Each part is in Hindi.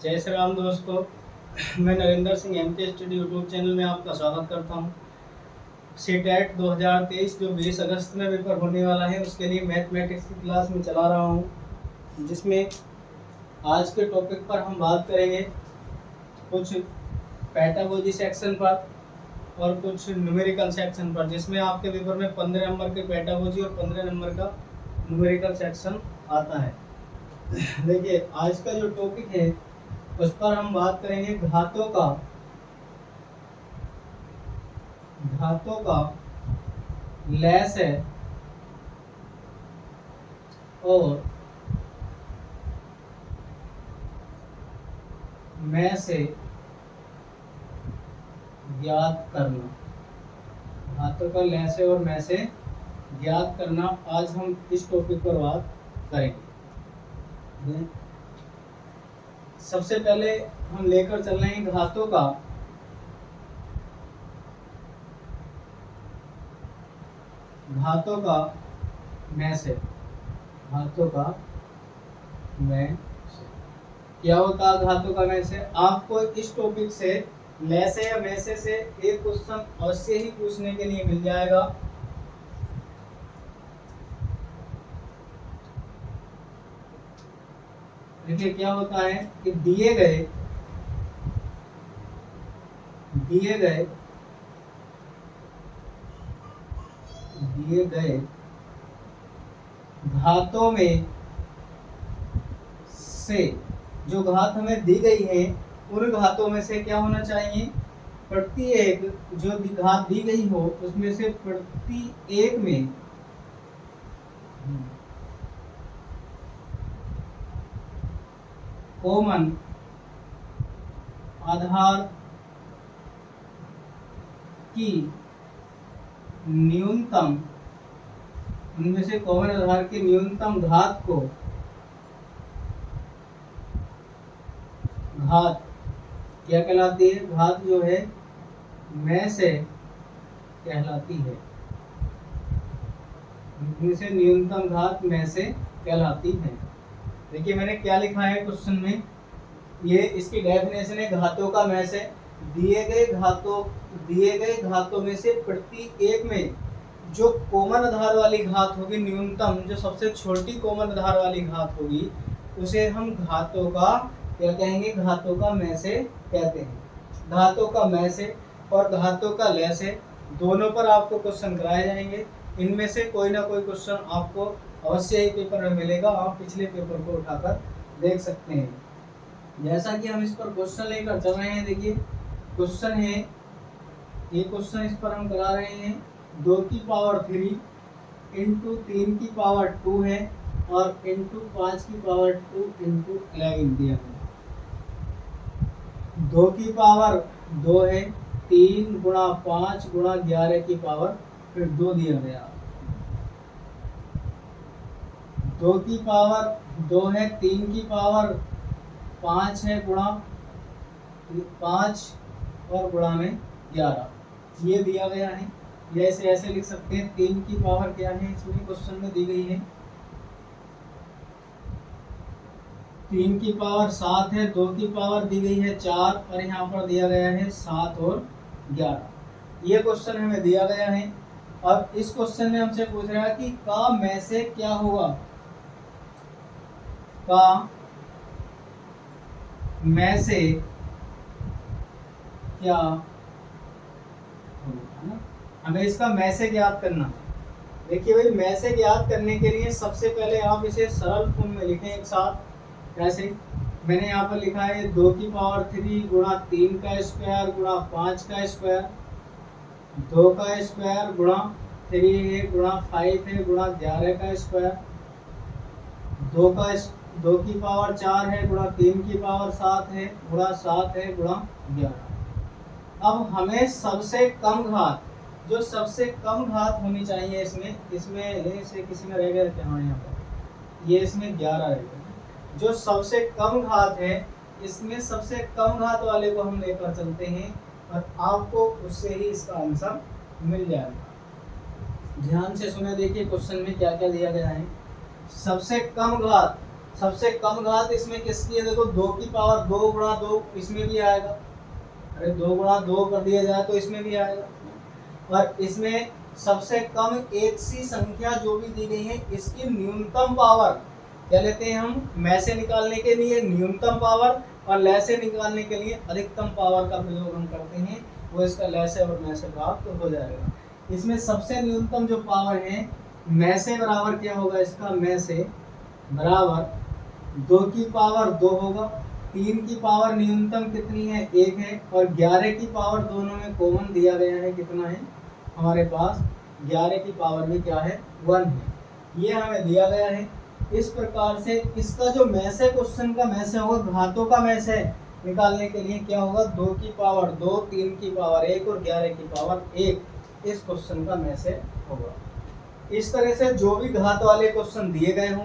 जय श्री राम दोस्तों। मैं Narendra Singh MK study YouTube channel में आपका स्वागत करता हूं। सीटेट 2023 जो 20 अगस्त में पेपर होने वाला है उसके लिए मैथमेटिक्स की क्लास में चला रहा हूं, जिसमें आज के टॉपिक पर हम बात करेंगे कुछ पैटागोजी सेक्शन पर और कुछ न्यूमेरिकल सेक्शन पर, जिसमें आपके पेपर में 15 नंबर के पैटागोजी और 15 नंबर का न्यूमेरिकल सेक्शन आता है। देखिए, आज का जो टॉपिक है उस पर हम बात करेंगे घातों का लैस है और मैं से ज्ञात करना। घातों का लैस है और मैं से ज्ञात करना, आज हम इस टॉपिक पर बात करेंगे। सबसे पहले हम लेकर चल रहे हैं घातों का मैं से। घातों का मैं से क्या होता है? घातों का मैं से आपको इस टॉपिक से लैसे या मैसे से एक क्वेश्चन अवश्य ही पूछने के लिए मिल जाएगा। देखिए, क्या होता है कि दिए गए घातों में से, जो घात हमें दी गई है उन घातों में से क्या होना चाहिए? प्रत्येक जो घात दी गई हो उसमें से प्रत्येक में कॉमन आधार की न्यूनतम, उनमें से कॉमन आधार की न्यूनतम घात को घात क्या कहलाती है? घात जो है में से कहलाती है। उनमें से न्यूनतम घात में से कहलाती है। देखिए, मैंने क्या लिखा है क्वेश्चन में, ये इसकी डेफिनेशन है। घातों का में से दिए गए घातों में से प्रत्येक में जो कॉमन आधार वाली घात होगी, न्यूनतम जो सबसे छोटी कॉमन आधार वाली घात होगी, उसे हम घातों का क्या कहेंगे? घातों का में से कहते हैं। घातों का में से और घातों का ले से दोनों पर आपको क्वेश्चन कराए जाएंगे। इनमें से कोई ना कोई क्वेश्चन आपको अवश्य ही पेपर में मिलेगा। आप पिछले पेपर को उठाकर देख सकते हैं। जैसा कि हम इस पर क्वेश्चन लेकर चल रहे हैं, देखिए क्वेश्चन है, ये क्वेश्चन इस पर हम करा रहे हैं 2 की पावर 3 इंटू 3 की पावर 2 है और इंटू 5 की पावर 2 इंटू 11 दिया है। 2 की पावर 2 है, 3 गुणा 5 गुणा 11 की पावर फिर 2 दिया गया। 2 की पावर 2 है, 3 की पावर 5 है, गुणा 5 और गुणा में 11, ये दिया गया है। जैसे ऐसे लिख सकते हैं। 3 की पावर क्या है इसमें क्वेश्चन में दी गई है? 3 की पावर 7 है, 2 की पावर दी गई है 4 और यहाँ पर दिया गया है 7 और 11। ये क्वेश्चन हमें दिया गया है। अब इस क्वेश्चन में हमसे पूछ रहा है कि का में से क्या होगा? का में से क्या होगा ना? हमें इसका में से ज्ञात करना। देखिए भाई, में से ज्ञात करने के लिए सबसे पहले आप इसे सरल फॉर्म में लिखें एक साथ। ऐसे मैंने यहाँ पर लिखा है 2 की पावर 3 गुणा 3 का स्क्वायर गुणा 5 का स्क्वायर, 2 का स्क्वायर गुणा 3 है गुणा 5 है गुणा 11 का स्क्वायर, 2 की पावर 4 है गुणा 3 की पावर 7 है गुणा 7 है गुणा 11। अब हमें सबसे कम घात, जो सबसे कम घात होनी चाहिए इसमें से किसी में रह गया क्या? हाँ, यहाँ पर ये इसमें 11 रह गया। जो सबसे कम घात है इसमें सबसे कम घात वाले को हम लेकर चलते हैं और आपको उससे ही इसका आंसर मिल जाएगा। ध्यान से सुने, देखिए क्वेश्चन में क्या क्या दिया गया है। सबसे कम घात सबसे कम घात इसमें किसकी है, देखो 2 की पावर 2 गुणा 2 इसमें भी आएगा, अरे 2 गुणा 2 कर दिया जाए तो इसमें भी आएगा। और इसमें सबसे कम एक सी संख्या जो भी दी गई है इसकी न्यूनतम पावर क्या लेते हैं हम, में से निकालने के लिए न्यूनतम पावर और लय से निकालने के लिए अधिकतम पावर का प्रयोग हम करते हैं, वो इसका लय से और में से प्राप्त हो जाएगा। इसमें सबसे न्यूनतम जो पावर है में से बराबर क्या होगा, इसका में से बराबर 2 की पावर 2 होगा, 3 की पावर न्यूनतम कितनी है 1 है, और 11 की पावर दोनों में कॉमन दिया गया है, कितना है हमारे पास 11 की पावर में क्या है 1 है, ये हमें दिया गया है। इस प्रकार से इसका जो मैस है, क्वेश्चन का मैस है होगा, घातों का मैस है निकालने के लिए क्या होगा 2 की पावर 2, 3 की पावर 1 और 11 की पावर 1, इस क्वेश्चन का मैस है होगा। इस तरह से जो भी घात वाले क्वेश्चन दिए गए हों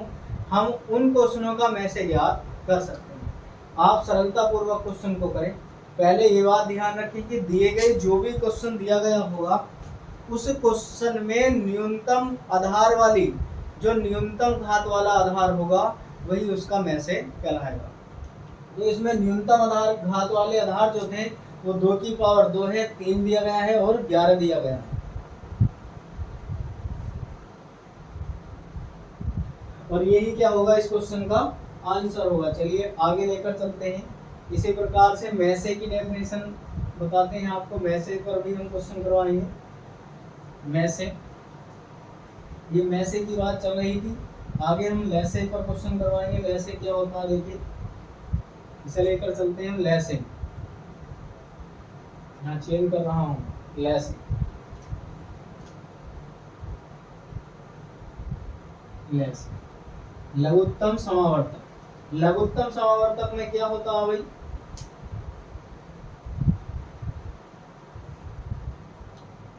हम उन क्वेश्चनों का मैस ज्ञात कर सकते हैं। आप सरलता पूर्वक क्वेश्चन को करें। पहले ये बात ध्यान रखें कि दिए गए जो भी क्वेश्चन दिया गया होगा उस क्वेश्चन में न्यूनतम आधार वाली, जो न्यूनतम घात वाला आधार होगा वही उसका मैस कहलाएगा। तो इसमें न्यूनतम आधार घात वाले आधार जो थे वो 2 की पावर 2 है, 3 दिया गया है और 11 दिया गया है। और यही क्या होगा इस क्वेश्चन का आंसर होगा। चलिए आगे लेकर चलते हैं। इसी प्रकार से मैसे की डेफिनेशन बताते हैं आपको। मैसे पर भी हम क्वेश्चन करवाएंगे। मैसे, ये मैसे की बात चल रही थी, आगे हम लैसे पर क्वेश्चन करवाएंगे। लैसे क्या होता है देखिए, इसे लेकर चलते हैं हम लैसे। यहाँ चेंज कर रहा हूँ लैसे। लैसे लघुत्तम समावर्तक। लघुत्तम समावर्तक में क्या होता है भाई,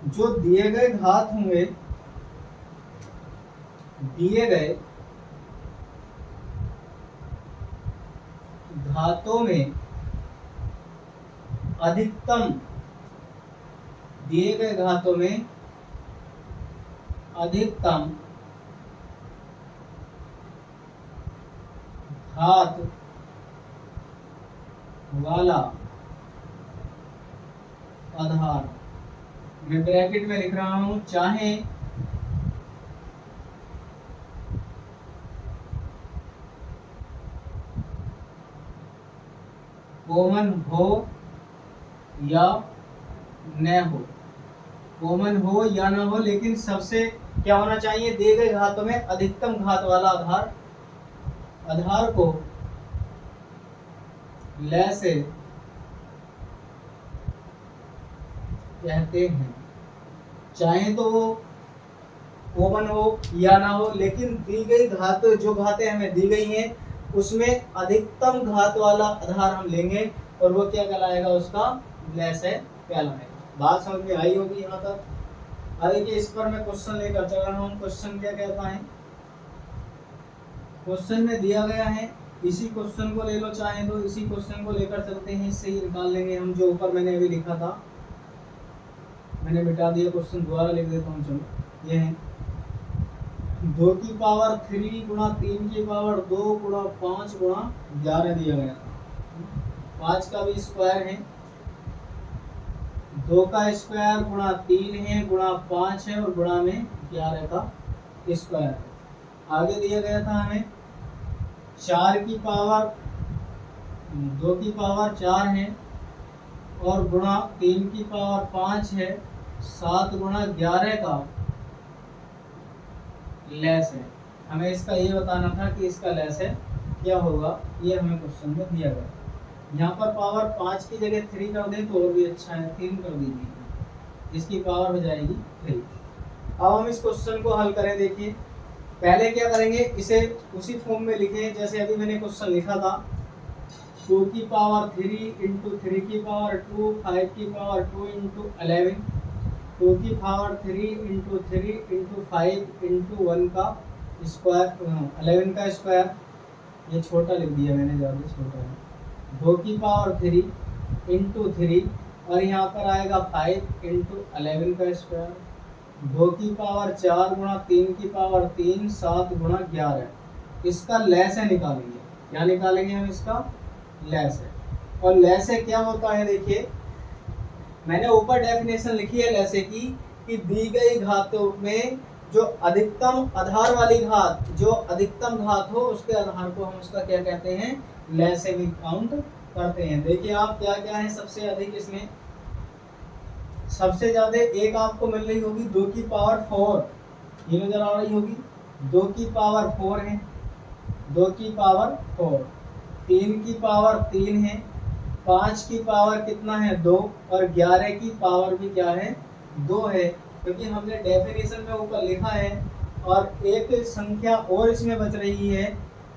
जो दिए गए घात होंगे, दिए गए घातों में अधिकतम, दिए गए घातों में अधिकतम घात वाला आधार, मैं ब्रैकेट में लिख रहा हूं, चाहे कॉमन हो या न हो, कॉमन हो या न हो, लेकिन सबसे क्या होना चाहिए, दिए गए घातों में अधिकतम घात वाला आधार, आधार को लय से कहते हैं। चाहे तो वो कॉमन हो या ना हो, लेकिन दी गई घात, जो घातें हमें दी गई हैं उसमें अधिकतम घात वाला आधार हम लेंगे और वो क्या कहलाएगा, उसका लय से कहलाएगा। बात समझ में आई होगी यहाँ तक। अब देखिए इस पर मैं क्वेश्चन लेकर चल रहा हूँ। क्वेश्चन क्या कहता है, क्वेश्चन में दिया गया है, इसी क्वेश्चन को ले लो, चाहे तो इसी क्वेश्चन को लेकर चलते हैं, इससे ही निकाल लेंगे हम जो ऊपर मैंने अभी लिखा था। मैंने मिटा दिया, क्वेश्चन दोबारा लिख देता हूँ। चलो ये है 2 की पावर 3 गुणा 3 की पावर 2 गुणा 5 गुणा 11 दिया गया था। 5 का भी स्क्वायर है, 2 का स्क्वायर गुणा 3 है गुणा 5 है और गुणा में 11 का स्क्वायर है। आगे दिया गया था हमें 4 की पावर 2 की पावर 4 है और गुणा 3 की पावर 5 है, 7 गुणा 11 का लेस है। हमें इसका ये बताना था कि इसका लेस है क्या होगा, ये हमें क्वेश्चन में दिया गया। यहाँ पर पावर 5 की जगह 3 कर दें तो और भी अच्छा है, 3 कर दीजिए, इसकी पावर हो जाएगी 3। अब हम इस क्वेश्चन को हल करें। देखिए पहले क्या करेंगे, इसे उसी फॉर्म में लिखें जैसे अभी मैंने क्वेश्चन लिखा था। 2 की पावर 3 इंटू 3 की पावर 2, 5 की पावर 2 इंटू 11, 2 की पावर 3 इंटू 3 इंटू 5 इंटू 1 का स्क्वायर, 11 का स्क्वायर, ये छोटा लिख दिया मैंने, ज़्यादा छोटा है। 2 की पावर 3 इंटू 3 और यहाँ पर आएगा 5 इंटू 11 का स्क्वायर, 2 की पावर 4 गुणा 3 की पावर 3, 7 गुणा 11, इसका लय से निकालेंगे। क्या निकालेंगे हम? इसका लय से। और लय से क्या होता है, देखिए मैंने ऊपर डेफिनेशन लिखी है लय से की कि दी गई घातों में जो अधिकतम आधार वाली घात, जो अधिकतम घात हो उसके आधार को हम उसका क्या कहते हैं? लय से भी काउंट करते हैं। देखिए आप क्या क्या है सबसे अधिक इसमें, सबसे ज्यादा एक आपको मिल रही होगी 2 की पावर 4, ये नजर आ रही होगी 2 की पावर 4 है, 2 की पावर 4, 3 की पावर 3 है, 5 की पावर कितना है? 2, और 11 की पावर भी क्या है? 2 है, क्योंकि हमने डेफिनेशन में ऊपर लिखा है। और एक संख्या और इसमें बच रही है,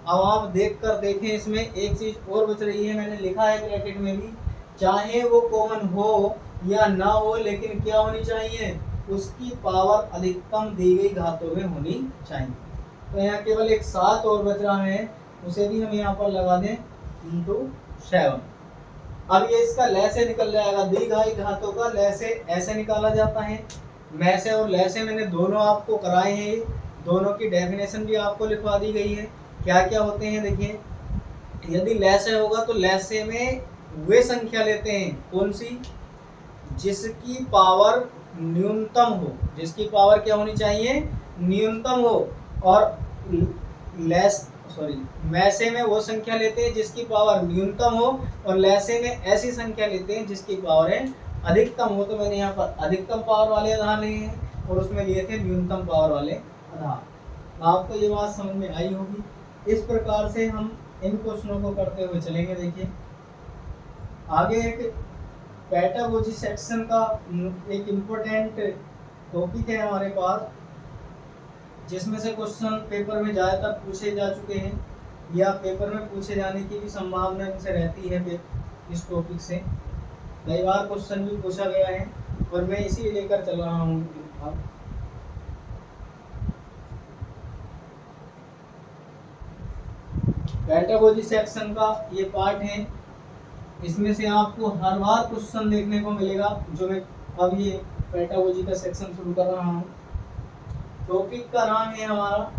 अब आप देख कर देखें, इसमें एक चीज और बच रही है, मैंने लिखा है ब्रैकेट में भी, चाहे वो कॉमन हो या ना हो, लेकिन क्या होनी चाहिए? उसकी पावर अधिकतम दी गई घातों में होनी चाहिए। तो यहाँ केवल एक 7 और बच रहा है, उसे भी हम यहाँ पर लगा दें × 7। अब ये इसका लय से निकल जाएगा। दी गई घातों का लय से ऐसे निकाला जाता है। मैं से और लय से मैंने दोनों आपको कराए हैं, दोनों की डेफिनेशन भी आपको लिखवा दी गई है। क्या क्या होते हैं देखिए, यदि लय से होगा तो लय से में वे संख्या लेते हैं, कौन सी? जिसकी पावर न्यूनतम हो। जिसकी पावर क्या होनी चाहिए? न्यूनतम हो। और मैसे में वो संख्या लेते हैं जिसकी पावर न्यूनतम हो, और लैसे में ऐसी संख्या लेते हैं जिसकी पावर है अधिकतम हो। तो मैंने यहाँ पर अधिकतम पावर वाले आधार लिए हैं और उसमें लिए थे न्यूनतम पावर वाले आधार। आपको ये बात समझ में आई होगी। इस प्रकार से हम इन क्वेश्चनों को करते हुए चलेंगे। देखिए आगे एक पैटागोजी सेक्शन का एक इम्पोर्टेंट टॉपिक है हमारे पास, जिसमें से क्वेश्चन पेपर में ज़्यादातर पूछे जा चुके हैं या पेपर में पूछे जाने की भी संभावना इनसे रहती है। इस टॉपिक से कई बार क्वेश्चन भी पूछा गया है और मैं इसी लेकर चल रहा हूँ। अब पैटागोजी सेक्शन का ये पार्ट है, इसमें से आपको हर बार क्वेश्चन देखने को मिलेगा। जो मैं अब ये पैटागोजी का सेक्शन शुरू कर रहा हूँ। टॉपिक का नाम है हमारा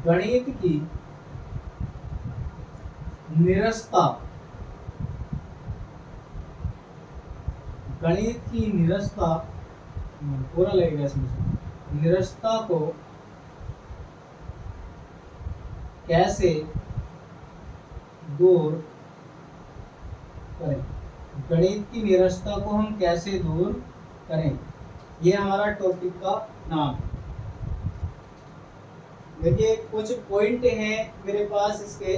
गणित की निरस्ता। गणित की निरस्ता पूरा लगेगा इसमें। निरस्ता को कैसे दूर करें? गणित की निरस्ता को हम कैसे दूर करें, ये हमारा टॉपिक का नाम। देखिए कुछ पॉइंट हैं मेरे पास इसके,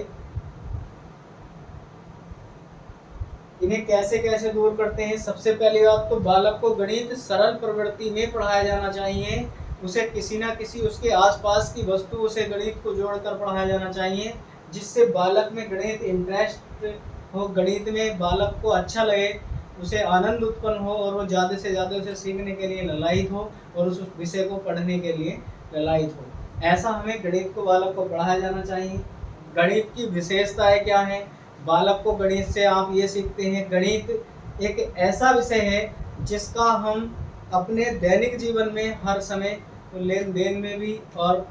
इन्हें कैसे कैसे दूर करते हैं। सबसे पहली बात तो बालक को गणित सरल प्रवृत्ति में पढ़ाया जाना चाहिए। उसे किसी ना किसी उसके आसपास की वस्तु से गणित को जोड़कर पढ़ाया जाना चाहिए, जिससे बालक में गणित इंटरेस्ट हो, गणित में बालक को अच्छा लगे, उसे आनंद उत्पन्न हो और वो ज़्यादा से ज़्यादा उसे सीखने के लिए ललायित हो और उस विषय को पढ़ने के लिए ललायित हो। ऐसा हमें गणित को बालक को पढ़ाया जाना चाहिए। गणित की विशेषताएं क्या है? बालक को गणित से आप ये सीखते हैं, गणित एक ऐसा विषय है जिसका हम अपने दैनिक जीवन में हर समय लेन देन में भी और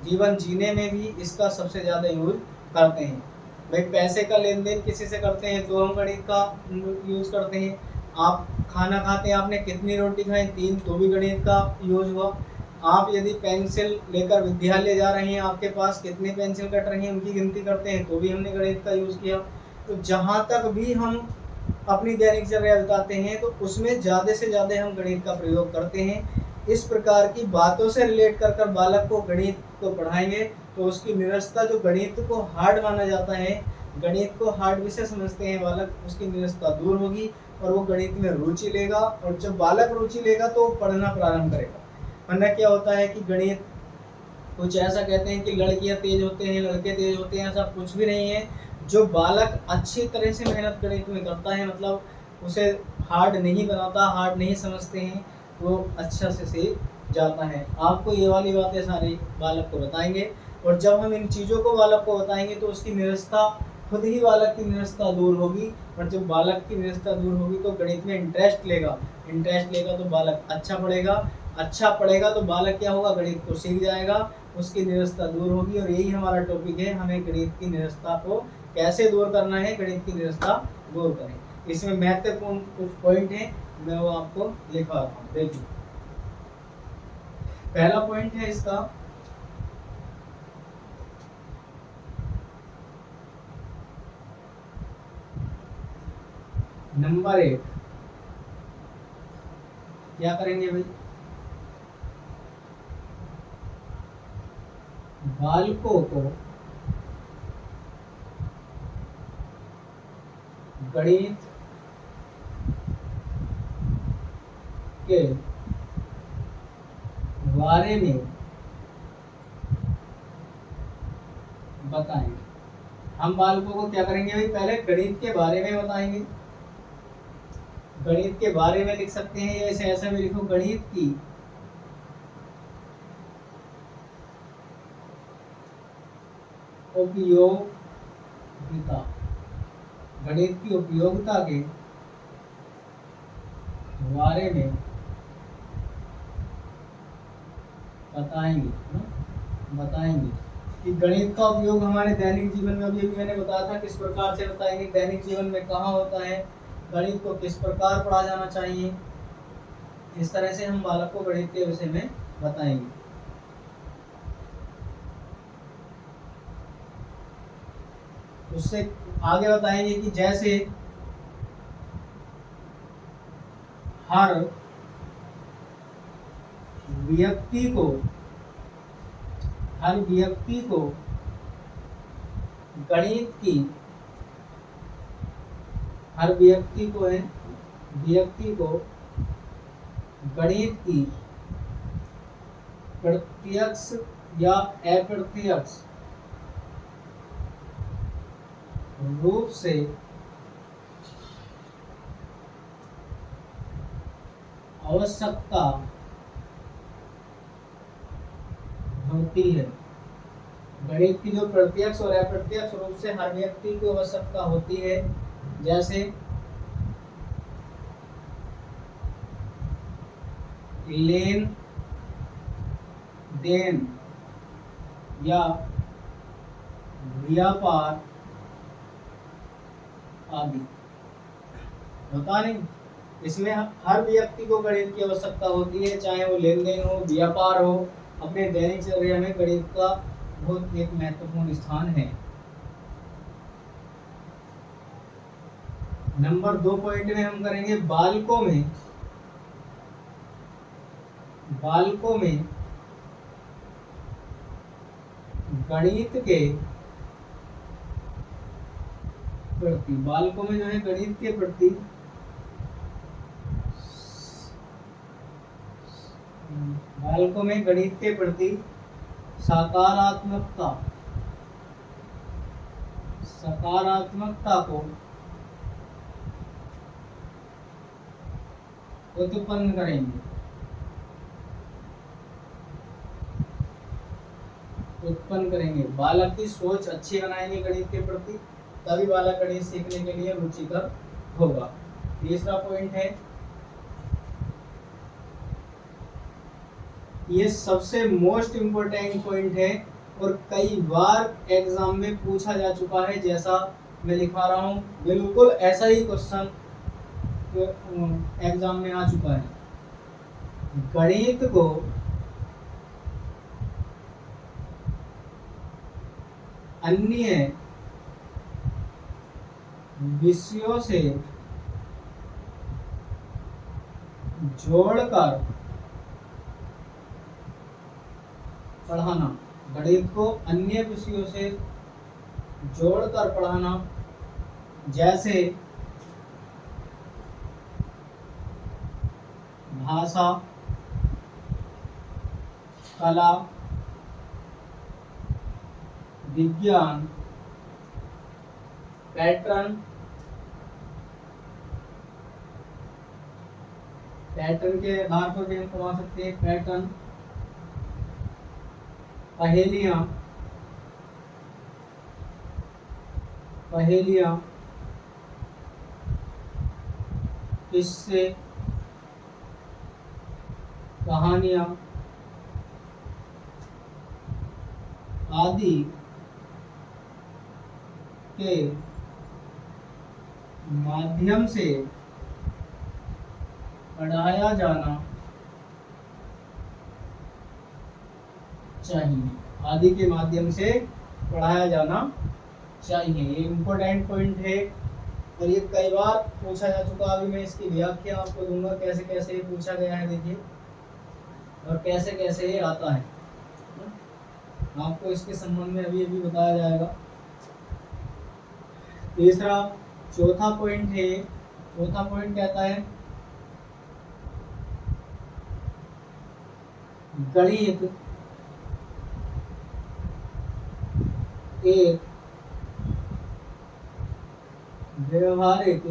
जीवन जीने में भी इसका सबसे ज़्यादा यूज करते हैं। भाई पैसे का लेन देन किसी से करते हैं तो हम गणित का यूज़ करते हैं। आप खाना खाते हैं, आपने कितनी रोटी खाई? 3, तो भी गणित का यूज हुआ। आप यदि पेंसिल लेकर विद्यालय जा रहे हैं, आपके पास कितने पेंसिल कट रही हैं उनकी गिनती करते हैं तो भी हमने गणित का यूज़ किया। तो जहाँ तक भी हम अपनी दैनिकचर्या बिताते हैं तो उसमें ज़्यादा से ज़्यादा हम गणित का प्रयोग करते हैं। इस प्रकार की बातों से रिलेट कर कर बालक को गणित को पढ़ाएंगे तो उसकी निरस्ता, जो गणित को हार्ड माना जाता है, गणित को हार्ड विषय समझते हैं बालक, उसकी निरस्ता दूर होगी और वो गणित में रुचि लेगा। और जब बालक रुचि लेगा तो पढ़ना प्रारंभ करेगा। वरना क्या होता है कि गणित कुछ ऐसा कहते हैं कि लड़कियां तेज होते हैं, लड़के तेज होते हैं, ऐसा कुछ भी नहीं है। जो बालक अच्छी तरह से मेहनत गणित में करता है, मतलब उसे हार्ड नहीं बनाता, हार्ड नहीं समझते हैं, वो अच्छा से सीख जाता है। आपको ये वाली बातें सारी बालक को बताएंगे और जब हम इन चीज़ों को बालक को बताएंगे तो उसकी निरस्ता, खुद ही बालक की निरस्ता दूर होगी। और जब बालक की निरस्ता दूर होगी तो गणित में इंटरेस्ट लेगा तो बालक अच्छा पढ़ेगा। अच्छा पढ़ेगा तो बालक क्या होगा, गणित को सीख जाएगा, उसकी निरस्ता दूर होगी। और यही हमारा टॉपिक है, हमें गणित की निरस्ता को कैसे दूर करना है, गणित की निरस्ता दूर करें। इसमें महत्वपूर्ण कुछ पॉइंट है, मैं वो आपको लिखा रहा हूँ। देखिए पहला पॉइंट है इसका, नंबर 1 क्या करेंगे भाई, बालकों को गणित के बारे में बताएंगे। हम बालकों को क्या करेंगे भाई, पहले गणित के बारे में बताएंगे। गणित के बारे में लिख सकते हैं, या ऐसे ऐसा भी लिखो, गणित की उपयोगिता, गणित की उपयोगिता के बारे में बताएंगे। बताएंगे कि गणित का उपयोग हमारे दैनिक जीवन में, अभी मैंने बताया था किस प्रकार से बताएंगे, दैनिक जीवन में कहाँ होता है, गणित को किस प्रकार पढ़ा जाना चाहिए, इस तरह से हम बालक को गणित के विषय में बताएंगे। उससे आगे बताएंगे कि जैसे हर व्यक्ति को गणित की, हर व्यक्ति को गणित की प्रत्यक्ष या अप्रत्यक्ष रूप से आवश्यकता होती है। गणित की जो प्रत्यक्ष और अप्रत्यक्ष रूप से हर व्यक्ति को आवश्यकता होती है, जैसे लेन देन या व्यापार आदि, होता नहीं। इसमें हर व्यक्ति को गणित की आवश्यकता होती है, चाहे वो लेन देन हो, व्यापार हो, अपने दैनिक चर्या में गणित का बहुत एक महत्वपूर्ण स्थान है। नंबर 2 पॉइंट में हम करेंगे बालकों में गणित के प्रति, बालकों में जो है गणित के प्रति सकारात्मकता को उत्पन्न करेंगे। बालक की सोच अच्छी बनाएंगे गणित के प्रति, तभी बालक गणित सीखने के लिए रुचिकर होगा। तीसरा पॉइंट है, ये सबसे मोस्ट इम्पोर्टेंट पॉइंट है और कई बार एग्जाम में पूछा जा चुका है, जैसा मैं लिखा रहा हूँ बिल्कुल ऐसा ही क्वेश्चन एग्जाम में आ चुका है। गणित को अन्य विषयों से जोड़कर पढ़ाना, गणित को अन्य विषयों से जोड़कर पढ़ाना, जैसे भाषा, कला, विज्ञान, पैटर्न के आधार पर भी हम पढ़ा सकते हैं, पैटर्न, पहेलियां, किस्से, कहानियां आदि के माध्यम से पढ़ाया जाना चाहिए। आदि के माध्यम से पढ़ाया जाना चाहिए, ये इम्पोर्टेंट पॉइंट है और ये कई बार पूछा जा चुका। अभी मैं इसकी व्याख्या आपको दूंगा कैसे कैसे ये पूछा गया है, देखिए, और कैसे कैसे ये आता है, आपको इसके संबंध में अभी अभी बताया जाएगा। तीसरा चौथा पॉइंट है, चौथा पॉइंट कहता है गणित एक व्यवहारिक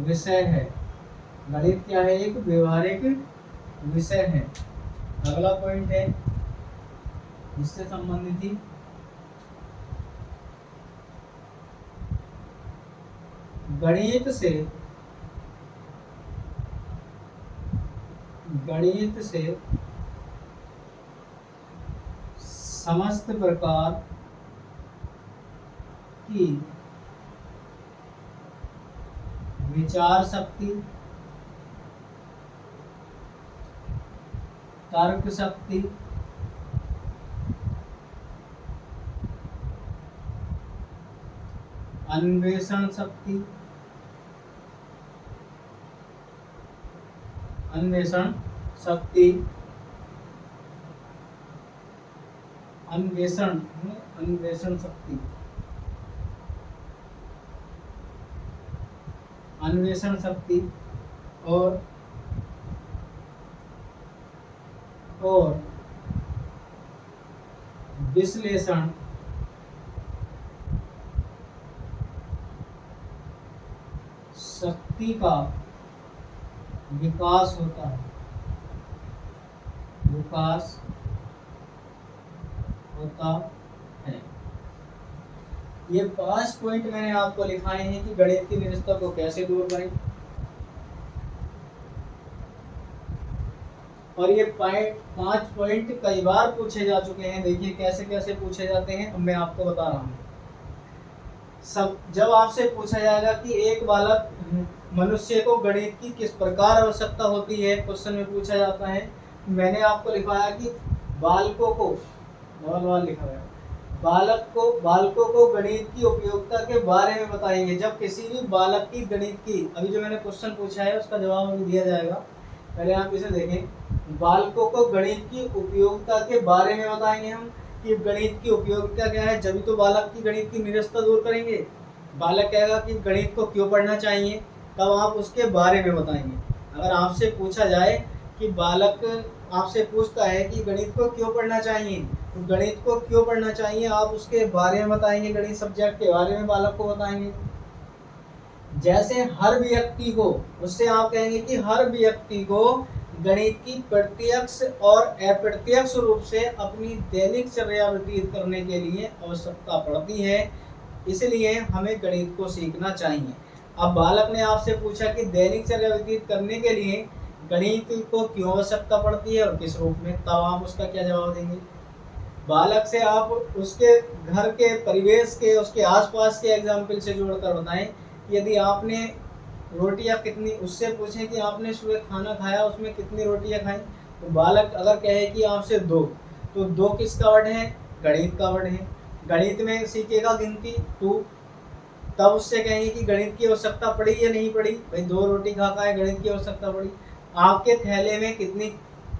विषय है। गणित क्या है? एक व्यवहारिक विषय है। अगला पॉइंट है इससे संबंधित ही, गणित से समस्त प्रकार की विचार शक्ति, तर्क शक्ति, अन्वेषण शक्ति, अन्वेषण शक्ति, और विश्लेषण शक्ति का विकास होता है, ये 5 पॉइंट मैंने आपको लिखाए हैं कि गणित की निरस्तता को कैसे दूर करें। और ये 5 पॉइंट कई बार पूछे जा चुके हैं। देखिए कैसे कैसे पूछे जाते हैं, अब मैं आपको बता रहा हूँ। जब आपसे पूछा जाएगा कि एक बालक मनुष्य को गणित की किस प्रकार आवश्यकता होती है, क्वेश्चन में पूछा जाता है। मैंने आपको लिखाया कि बालकों को बालकों को गणित की उपयोगिता के बारे में बताएंगे। जब किसी भी बालक की गणित की, अभी जो मैंने क्वेश्चन पूछा है उसका जवाब अभी दिया जाएगा, पहले आप इसे देखें। बालकों को गणित की उपयोगिता के बारे में बताएंगे हम कि गणित की उपयोगिता क्या है, जब तो बालक की गणित की निरस्तता दूर करेंगे। बालक कहेगा कि गणित को क्यों पढ़ना चाहिए, तब आप उसके बारे में बताएंगे। अगर आपसे पूछा जाए कि बालक आपसे पूछता है कि गणित को क्यों पढ़ना चाहिए, तो गणित को क्यों पढ़ना चाहिए आप उसके बारे में बताएंगे, गणित सब्जेक्ट के बारे में बालक को बताएंगे। जैसे हर व्यक्ति को, उससे आप कहेंगे कि हर व्यक्ति को गणित की प्रत्यक्ष और अप्रत्यक्ष रूप से अपनी दैनिक चर्या व्यतीत करने के लिए आवश्यकता पड़ती है, इसलिए हमें गणित को सीखना चाहिए। अब बालक ने आपसे पूछा कि दैनिक चर्या व्यतीत करने के लिए गणित को क्यों आवश्यकता पड़ती है और किस रूप में, तब आप उसका क्या जवाब देंगे। बालक से आप उसके घर के परिवेश के, उसके आसपास के एग्जाम्पल से जोड़कर बताएं। यदि आपने रोटियां कितनी, उससे पूछें कि आपने सुबह खाना खाया उसमें कितनी रोटियां खाई, तो बालक अगर कहे कि आपसे 2, तो 2 किसका वर्ड है? गणित का वर्ड है। गणित में सीखेगा गिनती 2, तब उससे कहेंगे कि गणित की आवश्यकता पड़ी या नहीं पड़ी। भाई 2 रोटी खा है, गणित की आवश्यकता पड़ी। आपके थैले में कितनी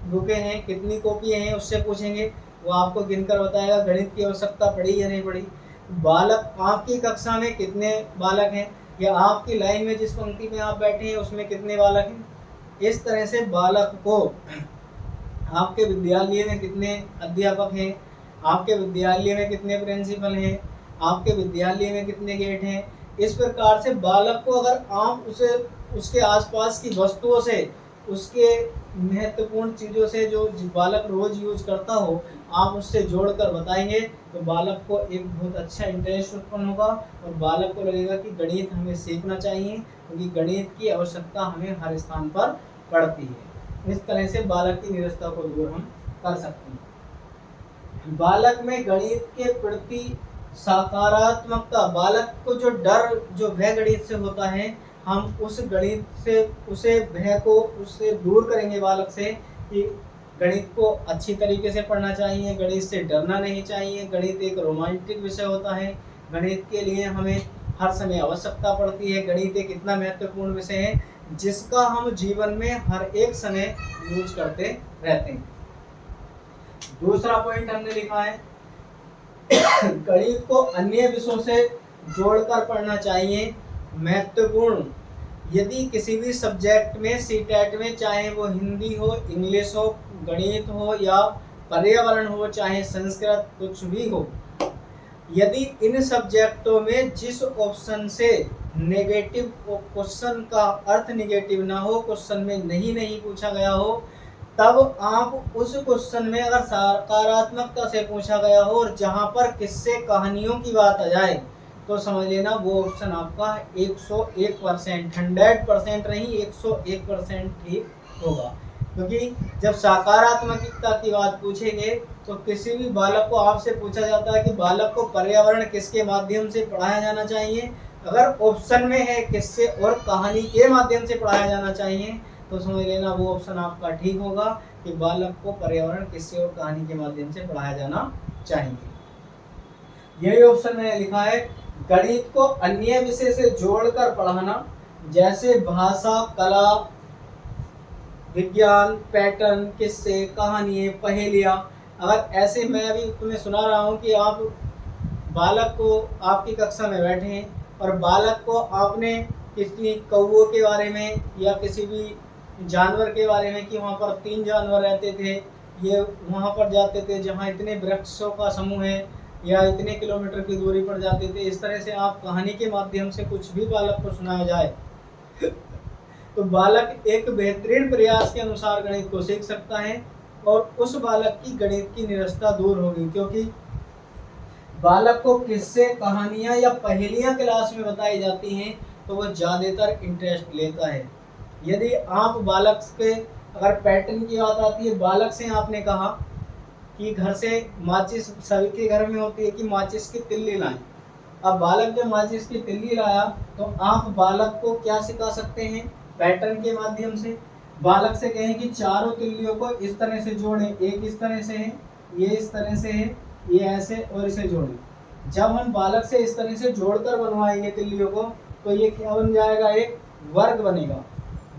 बुकें हैं, कितनी कॉपियाँ हैं, उससे पूछेंगे, वो आपको गिनकर बताएगा गणित की आवश्यकता पड़ी या नहीं पड़ी। बालक, आपकी कक्षा में कितने बालक हैं, या आपकी लाइन में जिस पंक्ति में आप बैठे हैं उसमें कितने बालक हैं। इस तरह से बालक को, आपके विद्यालय में कितने अध्यापक हैं, आपके विद्यालय में कितने प्रिंसिपल हैं, आपके विद्यालय में कितने गेट हैं, इस प्रकार से बालक को अगर आप उसे उसके आसपास की वस्तुओं से, उसके महत्वपूर्ण चीज़ों से जो बालक रोज यूज करता हो आप उससे जोड़कर बताएंगे तो बालक को एक बहुत अच्छा इंटरेस्ट उत्पन्न होगा और बालक को लगेगा कि गणित हमें सीखना चाहिए क्योंकि गणित की आवश्यकता हमें हर स्थान पर पड़ती है। इस तरह से बालक की निरस्ता को दूर हम कर सकते हैं। बालक में गणित के प्रति सकारात्मकता, बालक को जो डर जो भय गणित से होता है हम उस गणित से उसे भय को उससे दूर करेंगे बालक से कि गणित को अच्छी तरीके से पढ़ना चाहिए, गणित से डरना नहीं चाहिए। गणित एक रोमांटिक विषय होता है, गणित के लिए हमें हर समय आवश्यकता पड़ती है। गणित एक इतना महत्वपूर्ण विषय है जिसका हम जीवन में हर एक समय यूज करते रहते हैं। दूसरा पॉइंट हमने लिखा है गणित को अन्य विषयों से जोड़कर पढ़ना चाहिए। महत्वपूर्ण, यदि किसी भी सब्जेक्ट में सीटेट में चाहे वो हिंदी हो, इंग्लिश हो, गणित हो या पर्यावरण हो, चाहे संस्कृत, कुछ भी हो, यदि इन सब्जेक्टों में जिस ऑप्शन से नेगेटिव क्वेश्चन का अर्थ नेगेटिव ना हो, क्वेश्चन में नहीं पूछा गया हो, तब आप उस क्वेश्चन में अगर सकारात्मकता से पूछा गया हो और जहां पर किस्से कहानियों की बात आ जाए तो समझ लेना वो ऑप्शन आपका 101%, 100% नहीं 101% ठीक होगा। क्योंकि जब सकारात्मकता की बात पूछेंगे तो किसी भी बालक को आपसे पूछा जाता है कि बालक को पर्यावरण किसके माध्यम से पढ़ाया जाना चाहिए, अगर ऑप्शन में है किससे और कहानी के माध्यम से पढ़ाया जाना चाहिए तो समझ लेना वो ऑप्शन आपका ठीक होगा कि बालक को पर्यावरण किससे और कहानी के माध्यम से पढ़ाया जाना चाहिए। यही ऑप्शन मैंने लिखा है। गणित को अन्य विषय से जोड़कर पढ़ाना जैसे भाषा, कला, विज्ञान, पैटर्न, किस्से, कहानी, पहेलियां। अगर ऐसे मैं अभी तुम्हें सुना रहा हूं कि आप बालक को आपकी कक्षा में बैठे हैं और बालक को आपने किसी कौवों के बारे में या किसी भी जानवर के बारे में कि वहाँ पर 3 जानवर रहते थे, ये वहाँ पर जाते थे जहाँ इतने वृक्षों का समूह है या इतने किलोमीटर की दूरी पर जाते थे, इस तरह से आप कहानी के माध्यम से कुछ भी बालक को सुनाया जाए तो बालक एक बेहतरीन प्रयास के अनुसार गणित को सीख सकता है और उस बालक की गणित की निरस्ता दूर होगी। क्योंकि बालक को किस्से, कहानियां या पहेलियां क्लास में बताई जाती हैं तो वह ज़्यादातर इंटरेस्ट लेता है। यदि आप बालक के अगर पैटर्न की बात आती है, बालक से आपने कहा कि घर से माचिस सभी के घर में होती है कि माचिस की तिल्ली लाएं। अब बालक जब माचिस की तिल्ली लाया तो आप बालक को क्या सिखा सकते हैं पैटर्न के माध्यम से। बालक से कहें कि चारों तिल्लियों को इस तरह से जोड़ें, एक इस तरह से है, ये इस तरह से है, ये ऐसे और इसे जोड़ें। जब हम बालक से इस तरह से जोड़कर बनवाएंगे तिल्लियों को तो ये क्या बन जाएगा, एक वर्ग बनेगा,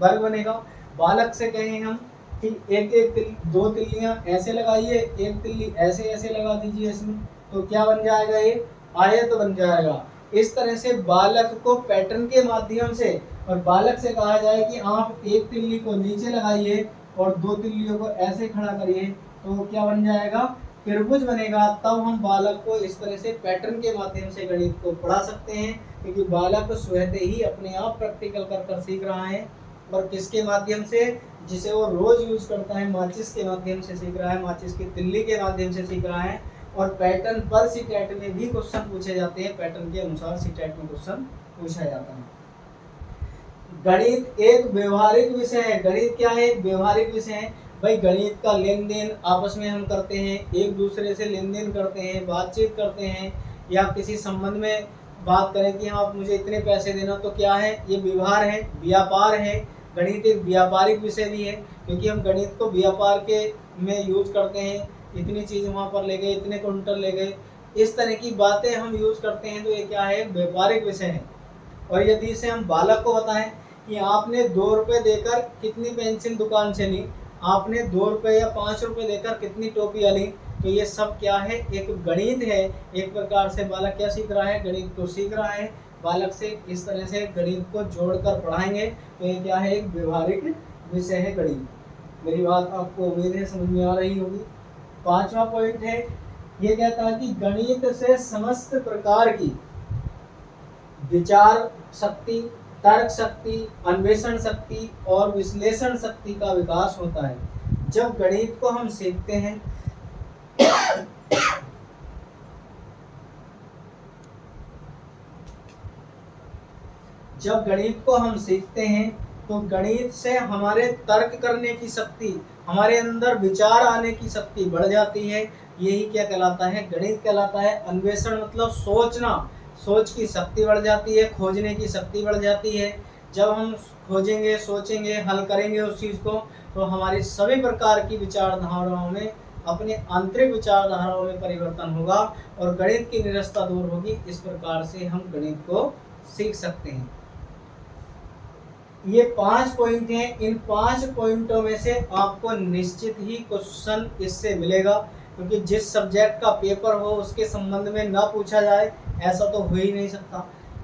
वर्ग बनेगा। बालक से कहें हम कि एक दो तिल्लियां ऐसे लगाइए, एक तिल्ली ऐसे ऐसे लगा दीजिए इसमें, तो क्या बन जाएगा, ये आयत बन जाएगा। इस तरह से बालक को पैटर्न के माध्यम से और बालक से कहा जाए कि आप एक तिल्ली को नीचे लगाइए और 2 तिल्लियों को ऐसे खड़ा करिए तो क्या बन जाएगा, त्रिभुज बनेगा। तब हम बालक को इस तरह से पैटर्न के माध्यम से गणित को पढ़ा सकते हैं क्योंकि बालक स्वतः ही अपने आप प्रैक्टिकल कर सीख रहा है और किसके माध्यम से, जिसे वो रोज यूज करता है, माचिस के माध्यम से सीख रहा है, माचिस की तिल्ली के माध्यम से सीख रहा है। और पैटर्न पर सीटेट में भी क्वेश्चन पूछे जाते हैं, पैटर्न के अनुसार सीटेट में क्वेश्चन पूछा जाता है। गणित एक व्यवहारिक विषय है। गणित क्या है, एक व्यवहारिक विषय है। भाई गणित का लेन देन आपस में हम करते हैं, एक दूसरे से लेन देन करते हैं, बातचीत करते हैं या किसी संबंध में बात करें कि हाँ आप मुझे इतने पैसे देना, तो क्या है, ये व्यवहार है, व्यापार है। गणित एक व्यापारिक विषय भी है क्योंकि हम गणित को व्यापार के में यूज करते हैं, इतनी चीज़ वहाँ पर ले गए, इतने कुंटल ले गए, इस तरह की बातें हम यूज करते हैं, तो ये क्या है, व्यापारिक विषय है। और यदि इसे हम बालक को बताएं कि आपने 2 रुपये देकर कितनी पेंसिल दुकान से ली, आपने 2 रुपये या 5 रुपये देकर कितनी टोपियाँ ली, तो ये सब क्या है, एक गणित है। एक प्रकार से बालक क्या सीख रहा है, गणित को सीख रहा है। बालक से इस तरह से गणित को जोड़कर पढ़ाएंगे तो ये क्या है, एक व्यवहारिक विषय है गणित। मेरी बात आपको उम्मीद है समझ में आ रही होगी। 5वां पॉइंट है, ये कहता है कि गणित से समस्त प्रकार की विचार शक्ति, तर्क शक्ति, अन्वेषण शक्ति और विश्लेषण शक्ति का विकास होता है। जब गणित को हम सीखते हैं तो गणित से हमारे तर्क करने की शक्ति, हमारे अंदर विचार आने की शक्ति बढ़ जाती है। यही क्या कहलाता है? गणित कहलाता है। अन्वेषण मतलब सोचना, सोच की शक्ति बढ़ जाती है, खोजने की शक्ति बढ़ जाती है। जब हम खोजेंगे, सोचेंगे, हल करेंगे उस चीज़ को, तो हमारी सभी प्रकार की विचारधाराओं में, अपने आंतरिक विचारधाराओं में परिवर्तन होगा और गणित की निरस्ता दूर होगी। इस प्रकार से हम गणित को सीख सकते हैं। ये 5 पॉइंट हैं। इन 5 पॉइंटों में से आपको निश्चित ही क्वेश्चन इससे मिलेगा, क्योंकि जिस सब्जेक्ट का पेपर हो उसके संबंध में ना पूछा जाए ऐसा तो हो ही नहीं सकता।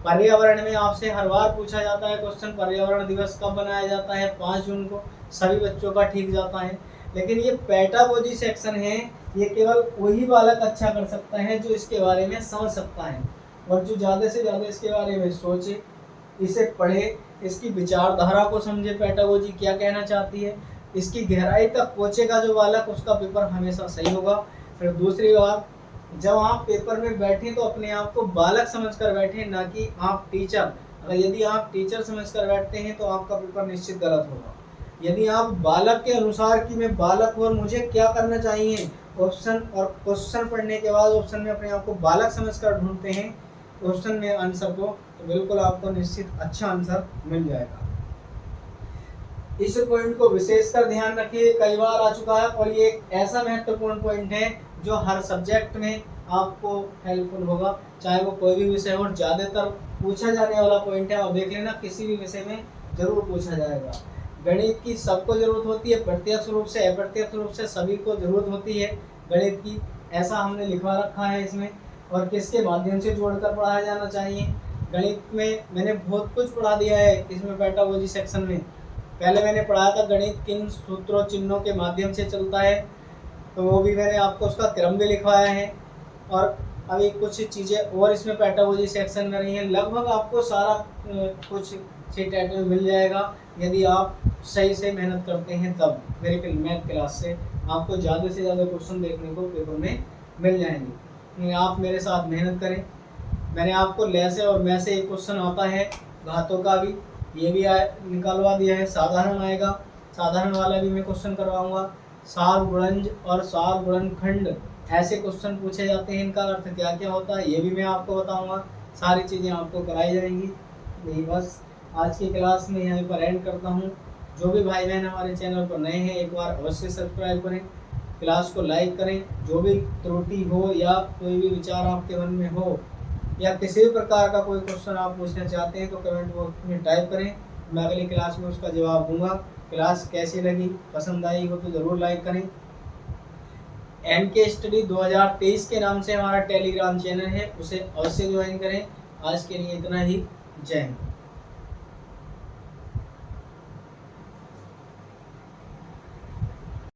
पर्यावरण में आपसे हर बार पूछा जाता है क्वेश्चन, पर्यावरण दिवस कब मनाया जाता है? 5 जून को। सभी बच्चों का ठीक जाता है। लेकिन ये पेडागोजी सेक्शन है, ये केवल वही बालक अच्छा कर सकता है जो इसके बारे में समझ सकता है, और जो ज़्यादा से ज़्यादा इसके बारे में सोचे, इसे पढ़े, इसकी विचारधारा को समझे, पेडागोजी क्या कहना चाहती है, इसकी गहराई तक पहुँचेगा जो बालक, उसका पेपर हमेशा सही होगा। फिर दूसरी बात, जब आप पेपर में बैठें तो अपने आप को बालक समझकर बैठें, ना कि आप टीचर। अगर यदि आप टीचर समझकर बैठते हैं तो आपका पेपर निश्चित गलत होगा। यदि आप बालक के अनुसार कि मैं बालक हूँ और मुझे क्या करना चाहिए, ऑप्शन और क्वेश्चन पढ़ने के बाद ऑप्शन में अपने आप को बालक समझकर ढूंढते हैं क्वेश्चन में आंसर को, तो बिल्कुल आपको निश्चित अच्छा आंसर मिल जाएगा। इस पॉइंट को विशेषकर ध्यान रखिए, कई बार आ चुका है, और ये एक ऐसा महत्वपूर्ण पॉइंट है जो हर सब्जेक्ट में आपको हेल्पफुल होगा, चाहे वो कोई भी विषय हो। और ज़्यादातर पूछा जाने वाला पॉइंट है, और देख लेना किसी भी विषय में जरूर पूछा जाएगा। गणित की सबको जरूरत होती है, प्रत्यक्ष रूप से अप्रत्यक्ष रूप से सभी को जरूरत होती है गणित की, ऐसा हमने लिखवा रखा है इसमें। और किसके माध्यम से जोड़कर पढ़ाया जाना चाहिए? गणित में मैंने बहुत कुछ पढ़ा दिया है इसमें पेडागोजी सेक्शन में। पहले मैंने पढ़ाया था गणित किन सूत्रों चिन्हों के माध्यम से चलता है, तो वो भी मैंने आपको उसका क्रम भी लिखवाया है। और अभी कुछ चीज़ें और इसमें पेडागोजी सेक्शन में रही हैं। लगभग आपको सारा कुछ सीट में मिल जाएगा, यदि आप सही से मेहनत करते हैं तब। मेरे मैथ क्लास से आपको ज़्यादा से ज़्यादा क्वेश्चन देखने को पेपर में मिल जाएंगे। आप मेरे साथ मेहनत करें। मैंने आपको ले से और मैं से एक क्वेश्चन आता है घातों का भी, ये भी निकलवा दिया है। साधारण आएगा, साधारण वाला भी मैं क्वेश्चन करवाऊंगा। सार गुणज और सार गुणनखंड ऐसे क्वेश्चन पूछे जाते हैं, इनका अर्थ क्या क्या होता है ये भी मैं आपको बताऊंगा। सारी चीज़ें आपको कराई जाएंगी। यही बस आज की क्लास में यहीं पर एंड करता हूँ। जो भी भाई बहन हमारे चैनल पर नए हैं, एक बार अवश्य सब्सक्राइब करें, क्लास को लाइक करें। जो भी त्रुटि हो या कोई भी विचार आपके मन में हो, या किसी भी प्रकार का कोई क्वेश्चन आप पूछना चाहते हैं, तो कमेंट बॉक्स में टाइप करें, मैं अगली क्लास में उसका जवाब दूंगा। क्लास कैसी लगी, पसंद आई हो तो ज़रूर लाइक करें। MK स्टडी 2023 के नाम से हमारा टेलीग्राम चैनल है, उसे अवश्य ज्वाइन करें। आज के लिए इतना ही। जय हिंद।